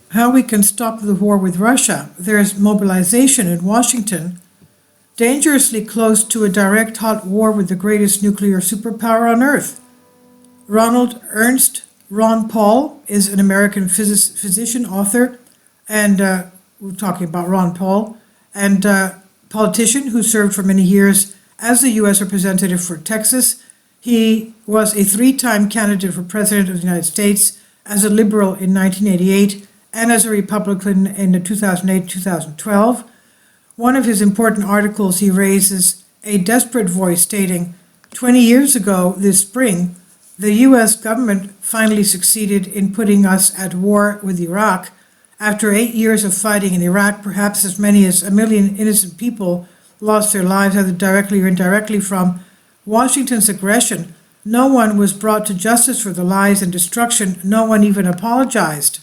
how we can stop the war with Russia. There's mobilization in Washington, dangerously close to a direct hot war with the greatest nuclear superpower on earth. Ronald Ernst Ron Paul is an American physician, author, and we're talking about Ron Paul, and politician who served for many years as the U.S. representative for Texas. He was a three-time candidate for president of the United States as a liberal in 1988 and as a Republican in 2008-2012. One of his important articles, he raises a desperate voice stating, 20 years ago this spring, the U.S. government finally succeeded in putting us at war with Iraq. After 8 years of fighting in Iraq, perhaps as many as 1 million innocent people lost their lives either directly or indirectly from Washington's aggression. No one was brought to justice for the lies and destruction. No one even apologized.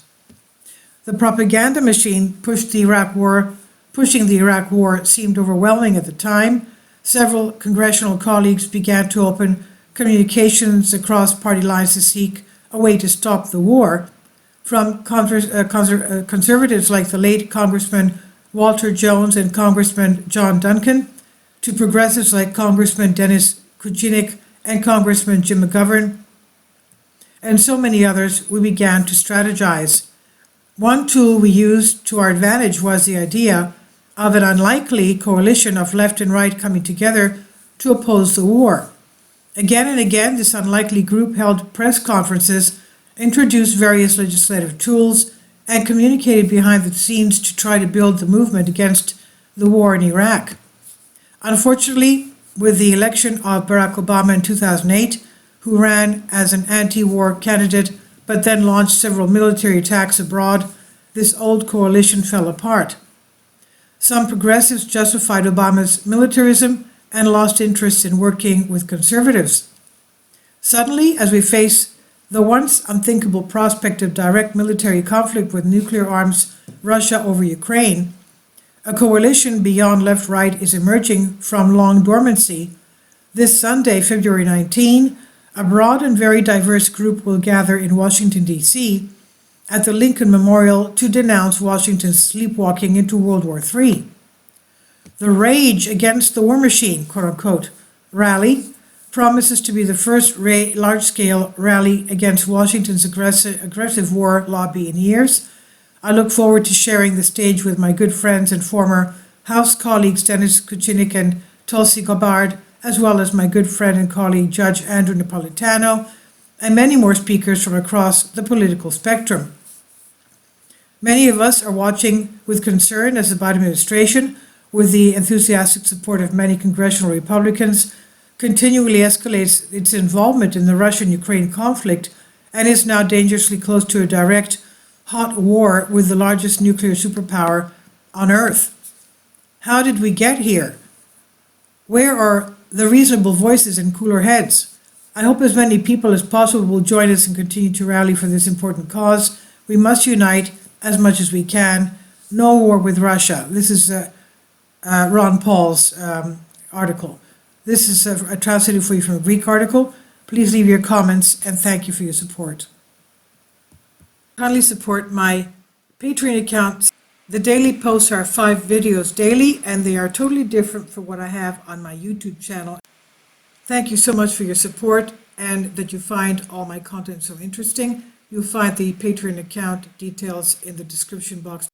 The propaganda machine pushing the Iraq war seemed overwhelming at the time. Several congressional colleagues began to open communications across party lines to seek a way to stop the war, from conservatives like the late Congressman Walter Jones and Congressman John Duncan, to progressives like Congressman Dennis Kucinich and Congressman Jim McGovern, and so many others. We began to strategize. One tool we used to our advantage was the idea of an unlikely coalition of left and right coming together to oppose the war. Again and again, this unlikely group held press conferences, introduced various legislative tools, and communicated behind the scenes to try to build the movement against the war in Iraq. Unfortunately, with the election of Barack Obama in 2008, who ran as an anti-war candidate but then launched several military attacks abroad, this old coalition fell apart. Some progressives justified Obama's militarism and lost interest in working with conservatives. Suddenly, as we face the once unthinkable prospect of direct military conflict with nuclear arms Russia over Ukraine, a coalition beyond left-right is emerging from long dormancy. This Sunday, February 19, a broad and very diverse group will gather in Washington, D.C. at the Lincoln Memorial to denounce Washington's sleepwalking into World War III. The Rage Against the War Machine, quote-unquote, rally promises to be the first large-scale rally against Washington's aggressive war lobby in years. I look forward to sharing the stage with my good friends and former House colleagues Dennis Kucinich and Tulsi Gabbard, as well as my good friend and colleague Judge Andrew Napolitano, and many more speakers from across the political spectrum. Many of us are watching with concern as the Biden administration, with the enthusiastic support of many congressional Republicans, continually escalates its involvement in the Russian-Ukraine conflict and is now dangerously close to a direct hot war with the largest nuclear superpower on earth. How did we get here? Where are the reasonable voices and cooler heads? I hope as many people as possible will join us and continue to rally for this important cause. We must unite as much as we can. No war with Russia. This is Ron Paul's article. This is a translated for you from a Greek article. Please leave your comments and thank you for your support. Kindly support my Patreon account. The daily posts are 5 videos daily, and they are totally different from what I have on my YouTube channel. Thank you so much for your support and that you find all my content so interesting. You'll find the Patreon account details in the description box.